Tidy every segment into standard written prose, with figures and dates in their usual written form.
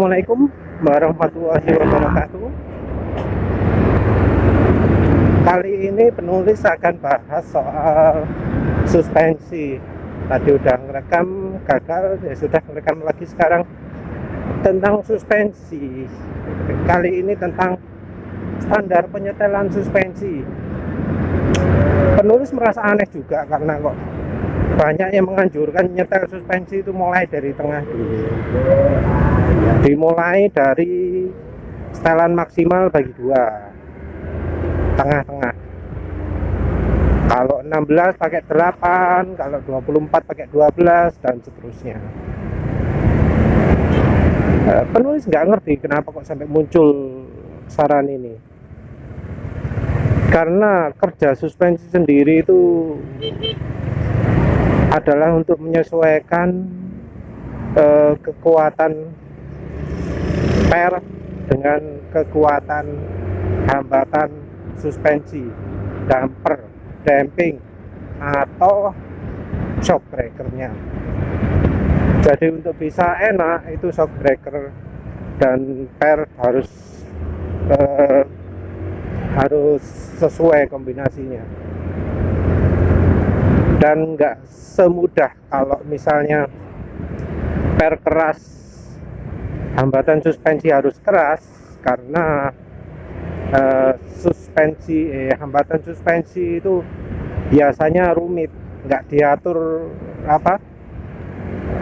Assalamualaikum warahmatullahi wabarakatuh. Kali ini penulis akan bahas soal suspensi. Tadi udah ngerekam, gagal, ya sudah ngerekam lagi sekarang tentang suspensi. Kali ini tentang standar penyetelan suspensi. Penulis merasa aneh juga karena kok banyak yang menganjurkan nyetel suspensi itu mulai dari tengah dulu. Dimulai dari setelan maksimal bagi 2, tengah-tengah. Kalau 16 pakai 8, kalau 24 pakai 12, dan seterusnya. Penulis nggak ngerti kenapa kok sampai muncul saran ini. Karena kerja suspensi sendiri itu adalah untuk menyesuaikan kekuatan per dengan kekuatan hambatan suspensi, damper, damping, atau shock breakernya. Jadi untuk bisa enak itu shock breaker dan per harus sesuai kombinasinya. Dan nggak semudah kalau misalnya per keras, hambatan suspensi harus keras karena hambatan suspensi itu biasanya rumit, nggak diatur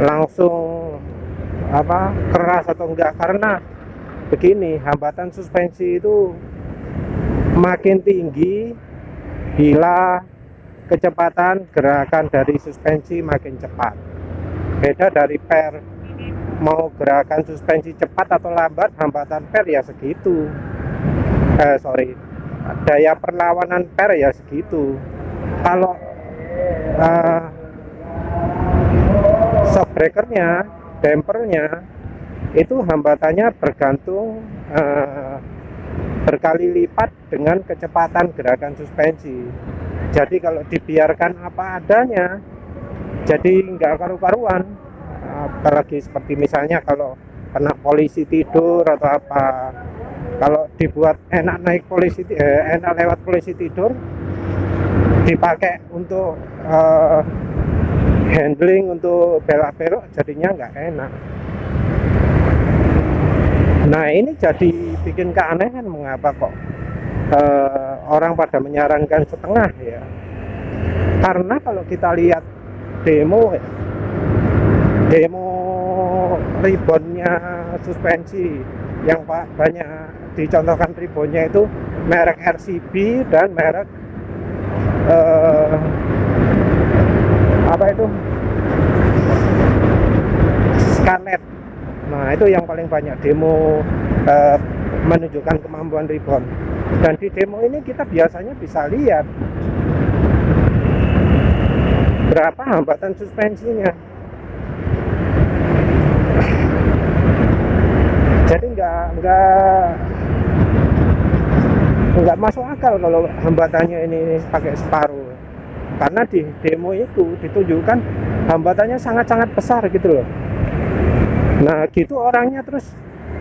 langsung keras atau enggak, karena begini, hambatan suspensi itu makin tinggi bila kecepatan gerakan dari suspensi makin cepat. Beda dari per, mau gerakan suspensi cepat atau lambat, hambatan per ya segitu. Daya perlawanan per ya segitu. Kalau shock breakernya, dampernya, itu hambatannya bergantung berkali lipat dengan kecepatan gerakan suspensi. Jadi kalau dibiarkan apa adanya, jadi nggak karu-karuan. Apalagi seperti misalnya kalau kena polisi tidur atau apa. Kalau dibuat enak enak lewat polisi tidur, dipakai untuk handling, untuk belok-belok, jadinya nggak enak. Nah ini jadi bikin keanehan, mengapa kok orang pada menyarankan setengah ya. Karena kalau kita lihat demo ribbonnya suspensi yang banyak dicontohkan, ribbonnya itu merek RCB dan merek Scarlett. Nah itu yang paling banyak demo menunjukkan kemampuan ribbon. Dan di demo ini kita biasanya bisa lihat berapa hambatan suspensinya. Jadi nggak masuk akal kalau hambatannya ini pakai separuh. Karena di demo itu ditunjukkan hambatannya sangat-sangat besar gitu loh. Nah gitu orangnya terus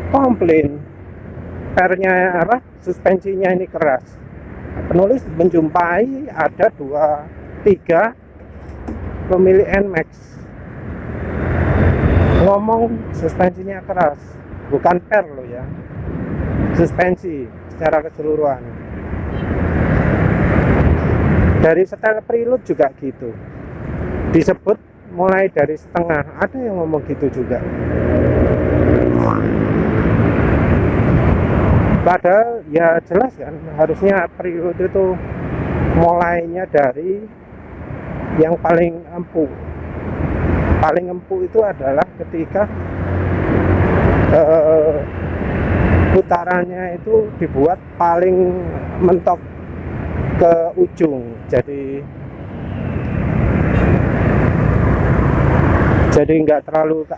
komplain pernya suspensinya ini keras. Penulis menjumpai ada 2-3 pemilik NMAX ngomong suspensinya keras, bukan per loh ya, suspensi secara keseluruhan. Dari setel prelude juga gitu, disebut mulai dari setengah, ada yang ngomong gitu juga. Padahal ya jelas kan, harusnya prelude itu mulainya dari yang paling empuk. Paling empuk itu adalah ketika putarannya itu dibuat paling mentok ke ujung. Jadi nggak terlalu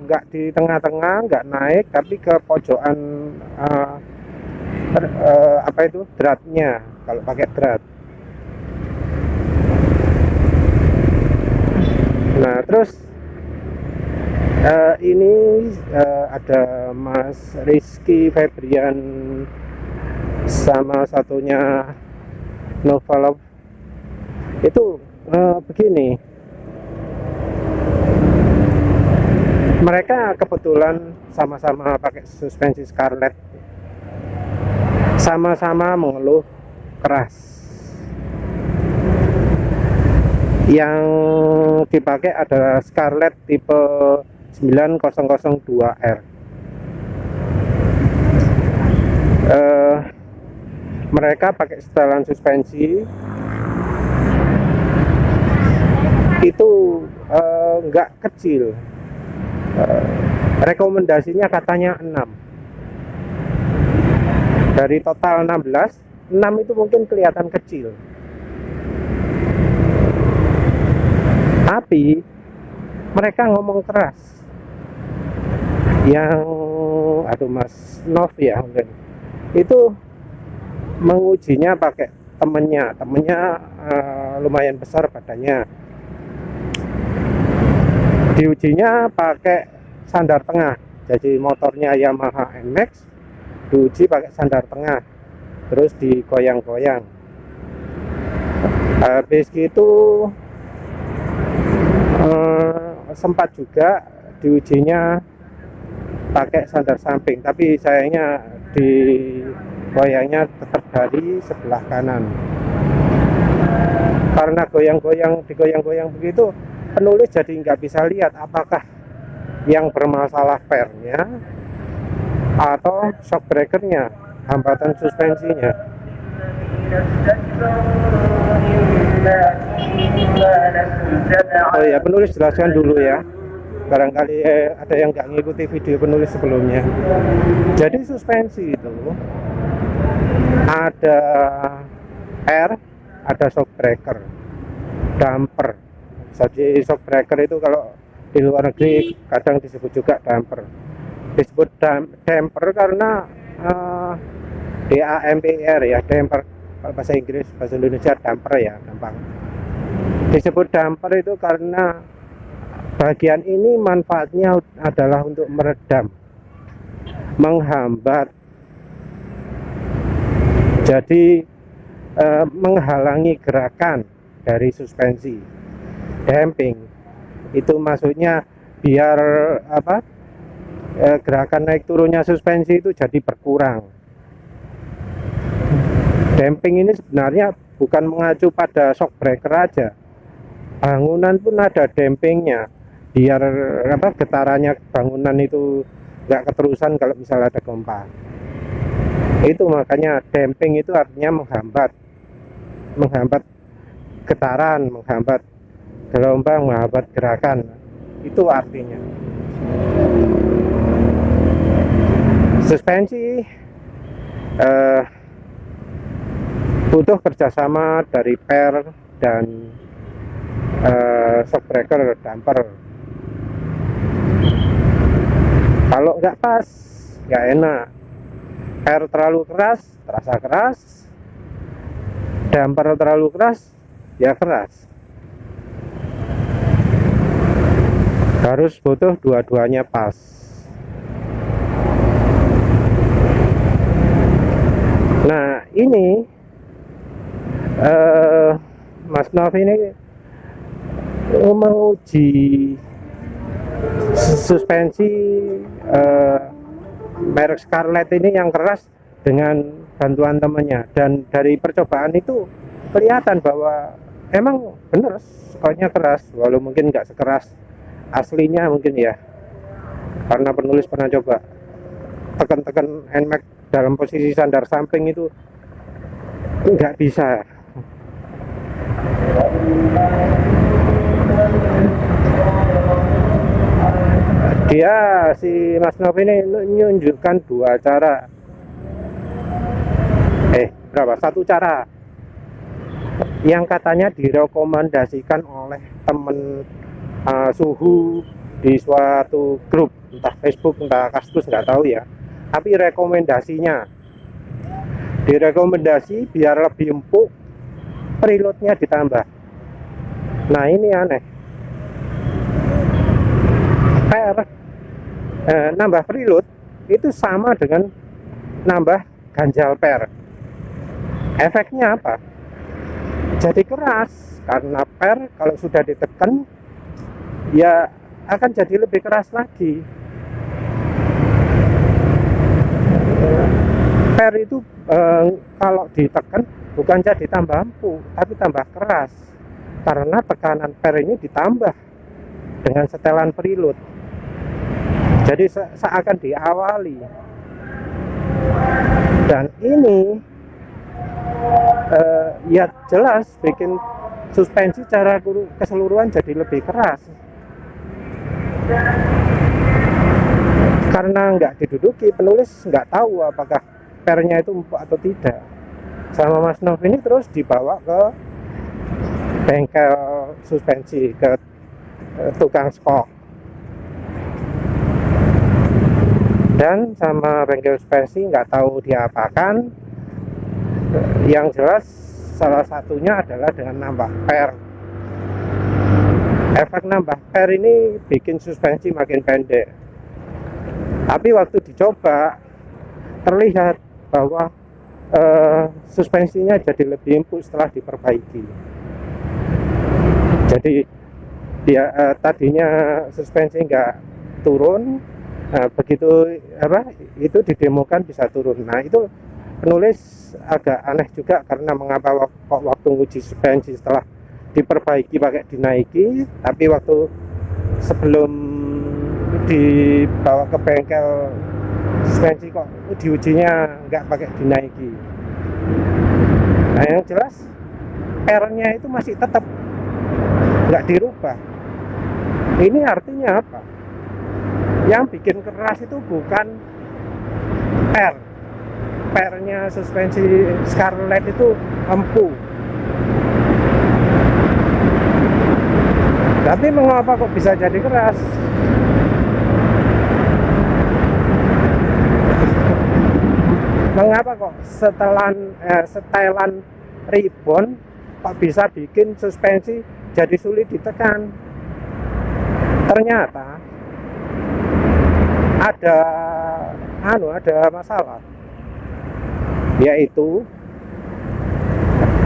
nggak di tengah-tengah, nggak naik, tapi ke pojokan dratnya, kalau pakai drat. Nah terus Ini ada Mas Rizky Febrian sama satunya Novalov. Itu begini, mereka kebetulan sama-sama pakai suspensi Scarlett, sama-sama mengeluh keras. Yang dipakai adalah Scarlett tipe 9002R. Mereka pakai setelan suspensi itu nggak kecil. Rekomendasinya katanya 6. Dari total 16, 6 itu mungkin kelihatan kecil. Tapi mereka ngomong keras. Yang Mas Nov ya mungkin, itu mengujinya pakai temennya lumayan besar badannya. Diujinya pakai sandar tengah, jadi motornya Yamaha NMAX diuji pakai sandar tengah, terus digoyang-goyang. Habis itu sempat juga diujinya pakai sandar samping, tapi sayangnya di goyangnya tetap dari sebelah kanan. Karena digoyang-goyang begitu, penulis jadi nggak bisa lihat apakah yang bermasalah pernya atau shock breakernya, hambatan suspensinya. Oh ya, penulis jelaskan dulu ya, barangkali ada yang nggak ngikuti video penulis sebelumnya. Jadi suspensi itu ada air, ada shock breaker, damper. Jadi shock breaker itu kalau di luar negeri kadang disebut juga damper. Disebut damper karena DAMPR ya, damper. Kalau bahasa Inggris, bahasa Indonesia damper ya, gampang. Disebut damper itu karena bagian ini manfaatnya adalah untuk meredam, menghambat, jadi menghalangi gerakan dari suspensi. Damping itu maksudnya biar gerakan naik turunnya suspensi itu jadi berkurang. Damping ini sebenarnya bukan mengacu pada shock breaker aja, bangunan pun ada dampingnya, biar getarannya bangunan itu nggak keterusan kalau misalnya ada gempa. Itu makanya damping itu artinya menghambat getaran, menghambat gelombang, menghambat gerakan. Itu artinya. Suspensi butuh kerjasama dari per dan shock breaker, damper. Kalau nggak pas, nggak enak. Per terlalu keras, terasa keras. Damper terlalu keras, ya keras. Harus butuh dua-duanya pas. Nah ini Mas Nov ini menguji suspensi merek Scarlett ini yang keras dengan bantuan temannya, dan dari percobaan itu kelihatan bahwa emang bener skornya keras, walau mungkin nggak sekeras aslinya mungkin ya, karena penulis pernah coba tekan-tekan NMAX dalam posisi sandar samping itu nggak bisa. Dia si Mas Nov ini menunjukkan dua cara, satu cara yang katanya direkomendasikan oleh temen suhu di suatu grup, entah Facebook entah Kaskus, nggak tahu ya, tapi rekomendasinya direkomendasi biar lebih empuk, preloadnya ditambah. Nah ini aneh, nambah preload itu sama dengan nambah ganjal per. Efeknya apa? Jadi keras, karena per kalau sudah ditekan ya akan jadi lebih keras lagi. Per itu kalau ditekan bukan jadi tambah empuk, tapi tambah keras, karena tekanan per ini ditambah dengan setelan preload. Jadi seakan diawali, dan ini ya jelas bikin suspensi secara keseluruhan jadi lebih keras, karena nggak diduduki, penulis nggak tahu apakah pernya itu empuk atau tidak. Sama Mas Nov ini terus dibawa ke bengkel suspensi, ke tukang skok, dan sama bengkel suspensi nggak tahu diapakan. Yang jelas salah satunya adalah dengan nambah per. Efek nambah per ini bikin suspensi makin pendek, tapi waktu dicoba terlihat bahwa suspensinya jadi lebih empuk setelah diperbaiki. Jadi dia tadinya suspensi nggak turun, begitu itu didemokan bisa turun. Nah, itu penulis agak aneh juga, karena mengapa waktu uji suspensi setelah diperbaiki pakai dinaiki, tapi waktu sebelum dibawa ke bengkel suspensi kok diujinya nggak pakai dinaiki. Nah, yang jelas R-nya itu masih tetap nggak dirubah. Ini artinya apa? Yang bikin keras itu bukan per-nya suspensi Scarlett itu empuk. Tapi mengapa kok bisa jadi keras? Mengapa kok setelan ribbon kok bisa bikin suspensi jadi sulit ditekan? Ternyata ada masalah, yaitu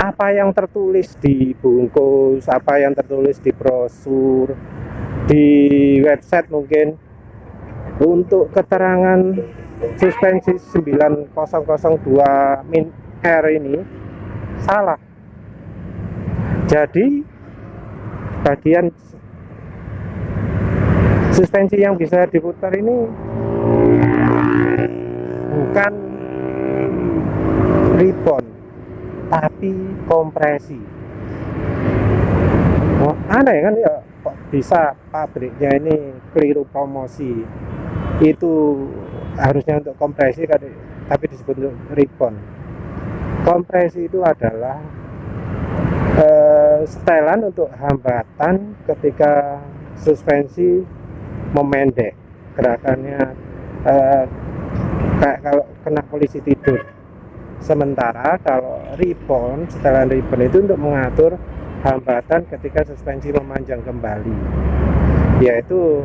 apa yang tertulis di bungkus, apa yang tertulis di brosur, di website mungkin, untuk keterangan suspensi 9002 min R ini salah. Jadi bagian suspensi yang bisa diputar ini bukan ribbon, tapi kompresi. Oh, aneh kan ya, kok bisa pabriknya ini keliru promosi. Itu harusnya untuk kompresi, tapi disebut untuk ribbon. Kompresi itu adalah setelan untuk hambatan ketika suspensi memendek gerakannya, kayak kalau kena polisi tidur. Sementara kalau ribbon, setelan ribbon itu untuk mengatur hambatan ketika suspensi memanjang kembali, yaitu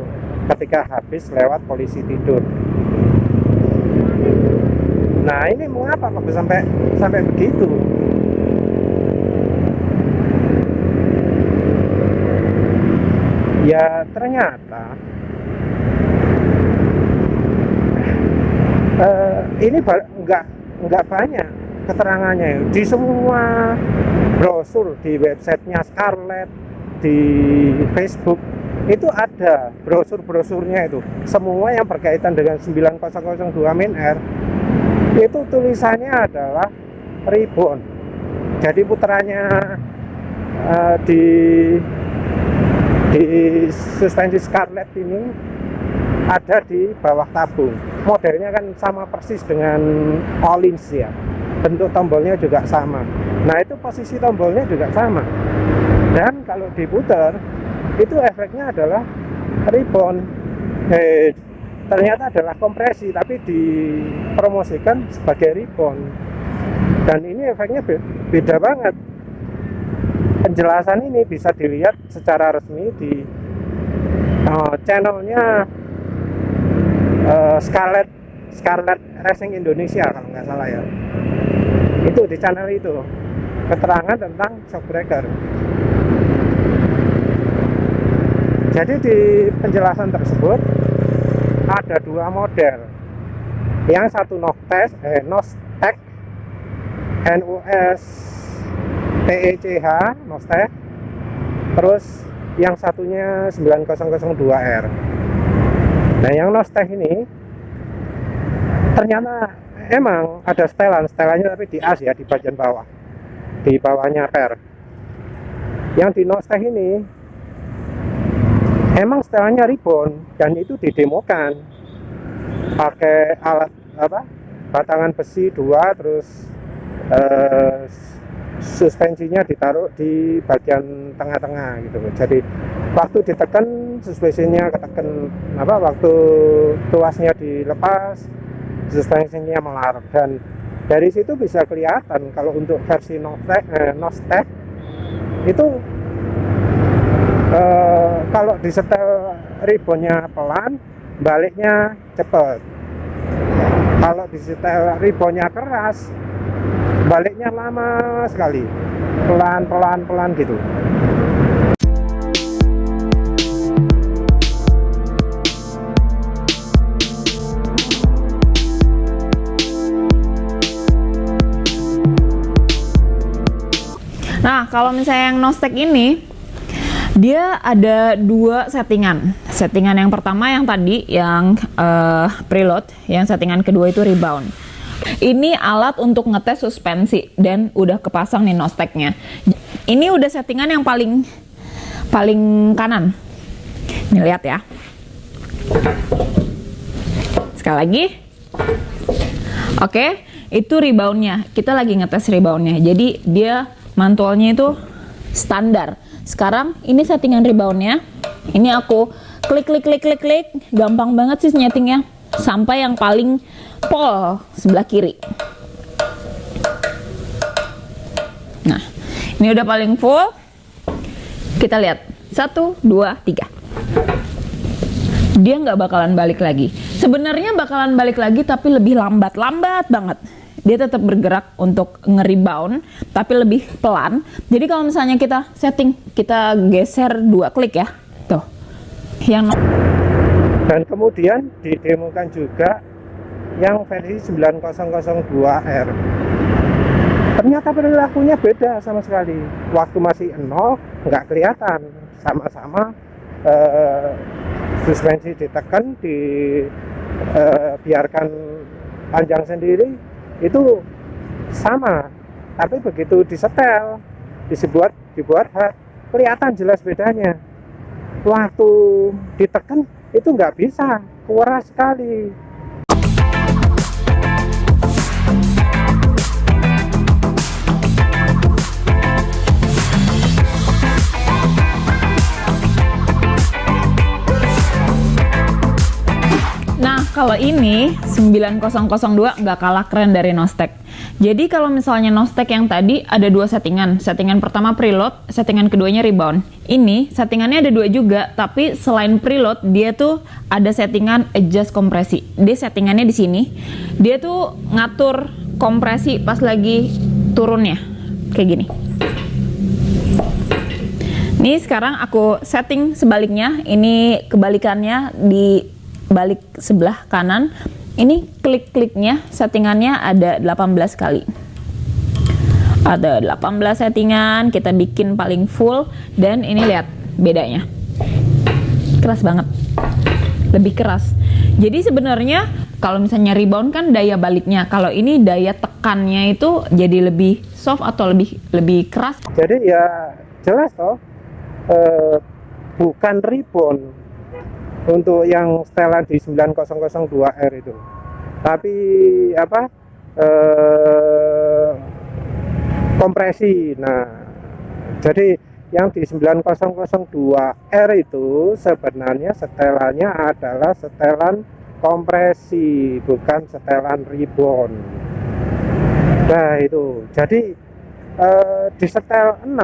ketika habis lewat polisi tidur. Nah, ini mengapa kok sampai begitu? Ya ternyata ini nggak banyak keterangannya di semua brosur, di websitenya Scarlett, di Facebook itu ada brosur-brosurnya, itu semua yang berkaitan dengan 9002 min R itu tulisannya adalah ribbon. Jadi putarannya di suspensi Scarlett ini ada di bawah tabung. Modelnya kan sama persis dengan Collins ya, bentuk tombolnya juga sama. Nah, itu posisi tombolnya juga sama, dan kalau diputar itu efeknya adalah ribbon. Ternyata adalah kompresi, tapi dipromosikan sebagai ribbon, dan ini efeknya beda banget. Penjelasan ini bisa dilihat secara resmi di channelnya Scarlett Racing Indonesia kalau nggak salah ya, itu di channel itu keterangan tentang shockbreaker. Jadi di penjelasan tersebut ada dua model, yang satu Nostech Nostech, terus yang satunya 9002R. Nah, yang Nostech ini ternyata emang ada setelannya, tapi di as ya, di bagian bawah, di bawahnya per. Yang di Nostech ini emang setelannya ribbon, dan itu didemokan pakai alat batangan besi 2, terus suspensinya ditaruh di bagian tengah-tengah gitu. Jadi waktu ditekan suspensinya ketekan, waktu tuasnya dilepas suspensinya melar, dan dari situ bisa kelihatan kalau untuk versi Nostech itu kalau disetel ribbonnya pelan, baliknya cepet. Kalau disetel ribbonnya keras, baliknya lama sekali, pelan gitu. Nah, kalau misalnya yang Nostech ini, dia ada dua settingan. Settingan yang pertama yang tadi, yang preload, yang settingan kedua itu rebound. Ini alat untuk ngetes suspensi dan udah kepasang nih Nostechnya. Ini udah settingan yang paling kanan. Nih lihat ya. Sekali lagi. Oke, itu reboundnya. Kita lagi ngetes reboundnya. Jadi dia mantulnya itu standar. Sekarang ini settingan reboundnya. Ini aku klik, gampang banget sih nyetingnya, sampai yang paling pol sebelah kiri. Nah, ini udah paling full. Kita lihat 1, 2, 3. Dia nggak bakalan balik lagi. Sebenarnya bakalan balik lagi, tapi lebih lambat banget. Dia tetap bergerak untuk nge-rebound, tapi lebih pelan. Jadi kalau misalnya kita setting, kita geser 2 klik ya, tuh. Dan kemudian didemokan juga yang versi 9002R. Ternyata perilakunya beda sama sekali. Waktu masih 0 nggak kelihatan, sama-sama suspensi ditekan, biarkan panjang sendiri, itu sama. Tapi begitu disetel, dibuat hard, kelihatan jelas bedanya. Waktu ditekan itu nggak bisa, keras sekali. Nah, kalau ini 9002 nggak kalah keren dari Nostech. Jadi kalau misalnya Nostech yang tadi ada dua settingan. Settingan pertama preload, settingan keduanya rebound. Ini settingannya ada dua juga, tapi selain preload dia tuh ada settingan adjust kompresi. Dia settingannya di sini. Dia tuh ngatur kompresi pas lagi turunnya. Kayak gini. Nih sekarang aku setting sebaliknya. Ini kebalikannya di balik sebelah kanan. Ini klik-kliknya settingannya ada 18 kali. Ada 18 settingan, kita bikin paling full, dan ini lihat bedanya. Keras banget. Lebih keras. Jadi sebenarnya kalau misalnya rebound kan daya baliknya, kalau ini daya tekannya itu jadi lebih soft atau lebih keras. Jadi ya jelas toh, bukan rebound untuk yang setelan di 9002R itu, tapi kompresi. Nah, jadi yang di 9002R itu sebenarnya setelannya adalah setelan kompresi, bukan setelan rebound. Nah itu, jadi di setel 6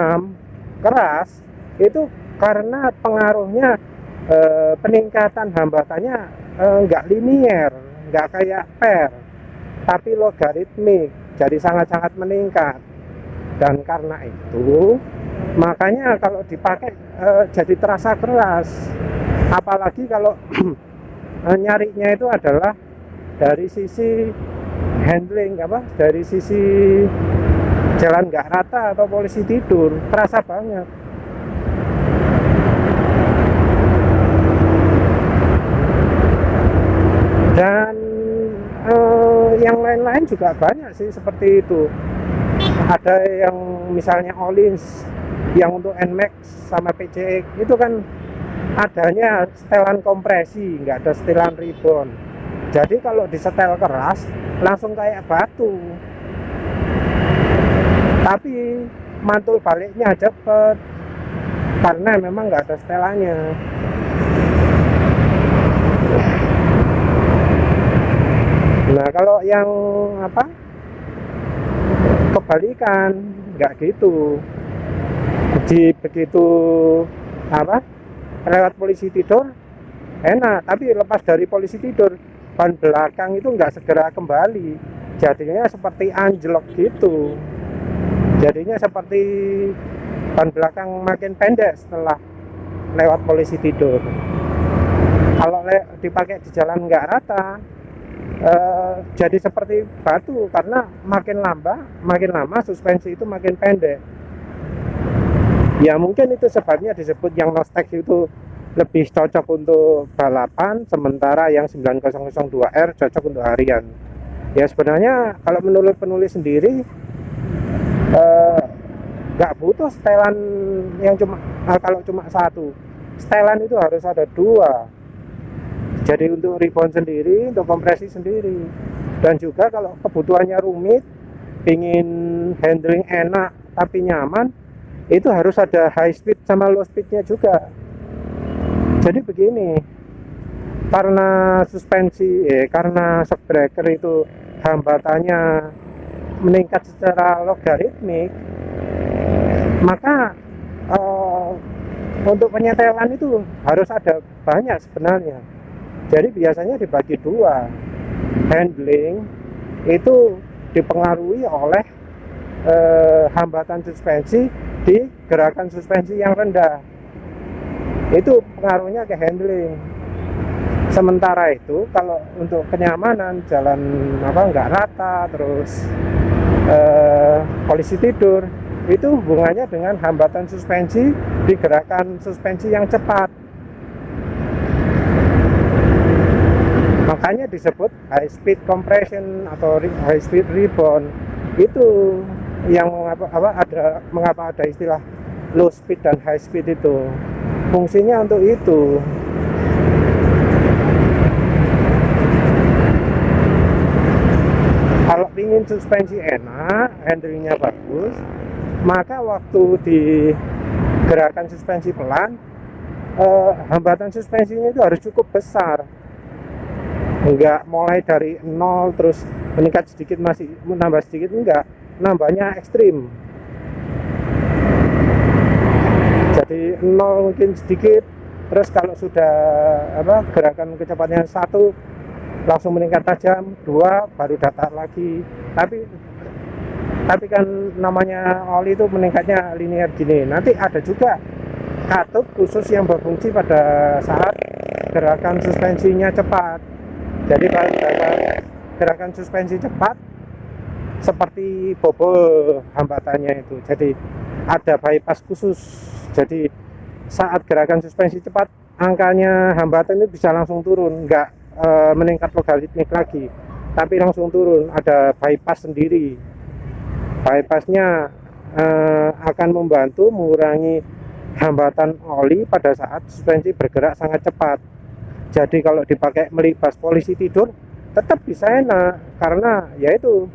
keras itu karena pengaruhnya peningkatan hambatannya nggak linier, nggak kayak per, tapi logaritmik, jadi sangat-sangat meningkat. Dan karena itu makanya kalau dipakai jadi terasa keras, apalagi kalau nyarinya itu adalah dari sisi handling, dari sisi jalan nggak rata atau polisi tidur, terasa banget. Dan yang lain-lain juga banyak sih seperti itu. Ada yang misalnya Olins yang untuk NMAX sama PCX itu kan adanya setelan kompresi, nggak ada setelan ribbon. Jadi kalau disetel keras langsung kayak batu, tapi mantul baliknya cepet karena memang nggak ada setelannya. Nah kalau yang kebalikan nggak gitu, begitu lewat polisi tidur enak, tapi lepas dari polisi tidur ban belakang itu nggak segera kembali, jadinya seperti anjlok gitu, jadinya seperti ban belakang makin pendek setelah lewat polisi tidur. Kalau dipakai di jalan nggak rata, jadi seperti batu karena makin lama suspensi itu makin pendek. Ya mungkin itu sebabnya disebut yang Nostek itu lebih cocok untuk balapan, sementara yang 9002R cocok untuk harian. Ya sebenarnya kalau menurut penulis sendiri nggak butuh setelan yang kalau cuma satu, setelan itu harus ada dua. Jadi untuk ribbon sendiri, untuk kompresi sendiri, dan juga kalau kebutuhannya rumit, ingin handling enak tapi nyaman, itu harus ada high speed sama low speednya juga. Jadi begini, karena karena shock breaker itu hambatannya meningkat secara logaritmik, maka untuk penyetelan itu harus ada banyak sebenarnya. Jadi biasanya dibagi dua. Handling itu dipengaruhi oleh hambatan suspensi di gerakan suspensi yang rendah. Itu pengaruhnya ke handling. Sementara itu kalau untuk kenyamanan jalan nggak rata, terus polisi tidur, itu hubungannya dengan hambatan suspensi di gerakan suspensi yang cepat. Makanya disebut high speed compression atau high speed ribbon. Itu yang mengapa ada istilah low speed dan high speed itu. Fungsinya untuk itu. Kalau ingin suspensi enak, handlingnya bagus, maka waktu di gerakan suspensi pelan, hambatan suspensinya itu harus cukup besar. Enggak mulai dari 0 terus meningkat sedikit masih menambah sedikit, enggak, nambahnya ekstrim. Jadi 0 mungkin sedikit, terus kalau sudah gerakan kecepatannya 1 langsung meningkat tajam, 2 baru datar lagi. Tapi kan namanya oli itu meningkatnya linear gini. Nanti ada juga katup khusus yang berfungsi pada saat gerakan suspensinya cepat. Jadi kalau gerakan suspensi cepat seperti bobol hambatannya itu, jadi ada bypass khusus. Jadi saat gerakan suspensi cepat, angkanya hambatan itu bisa langsung turun, nggak meningkat logaritmik lagi, tapi langsung turun. Ada bypass sendiri. Bypassnya akan membantu mengurangi hambatan oli pada saat suspensi bergerak sangat cepat. Jadi kalau dipakai melibas polisi tidur tetap bisa enak, karena yaitu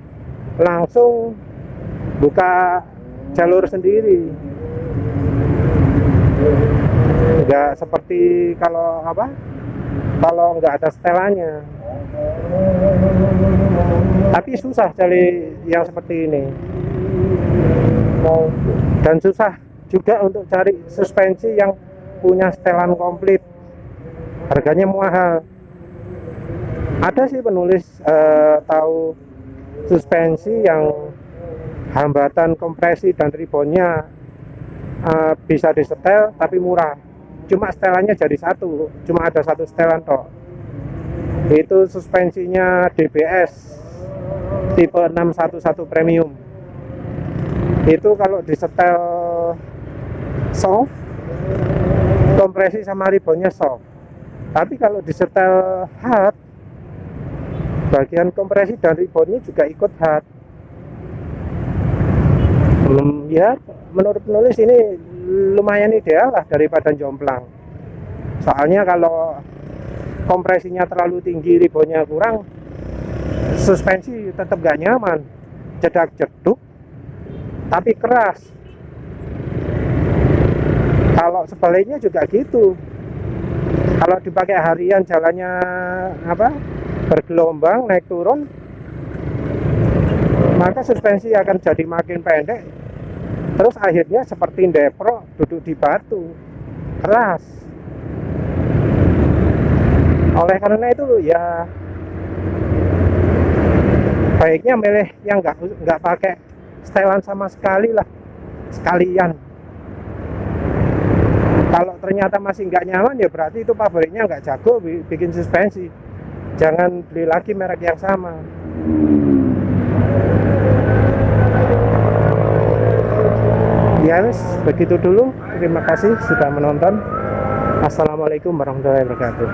langsung buka jalur sendiri, nggak seperti kalau nggak ada setelannya. Tapi susah cari yang seperti ini, dan susah juga untuk cari suspensi yang punya setelan komplit. Harganya mahal. Ada sih penulis tahu suspensi yang hambatan kompresi dan ribonnya bisa disetel tapi murah. Cuma setelannya jadi satu, cuma ada satu setelan toh. Itu suspensinya DBS tipe 611 premium. Itu kalau disetel soft, kompresi sama ribonnya soft. Tapi kalau disetel hard, bagian kompresi dan ribonnya juga ikut hard. Ya, menurut penulis ini lumayan ideal lah daripada jomplang. Soalnya kalau kompresinya terlalu tinggi, ribonnya kurang, suspensi tetap gak nyaman, jedak-jeduk, tapi keras. Kalau sebaliknya juga gitu. Kalau dipakai harian jalannya bergelombang, naik turun, maka suspensi akan jadi makin pendek. Terus akhirnya seperti depro duduk di batu, keras. Oleh karena itu ya baiknya milih yang nggak pakai setelan sama sekali lah, sekalian. Kalau ternyata masih nggak nyaman ya berarti itu pabriknya nggak jago bikin suspensi. Jangan beli lagi merek yang sama. Ya wis, begitu dulu. Terima kasih sudah menonton. Assalamualaikum warahmatullahi wabarakatuh.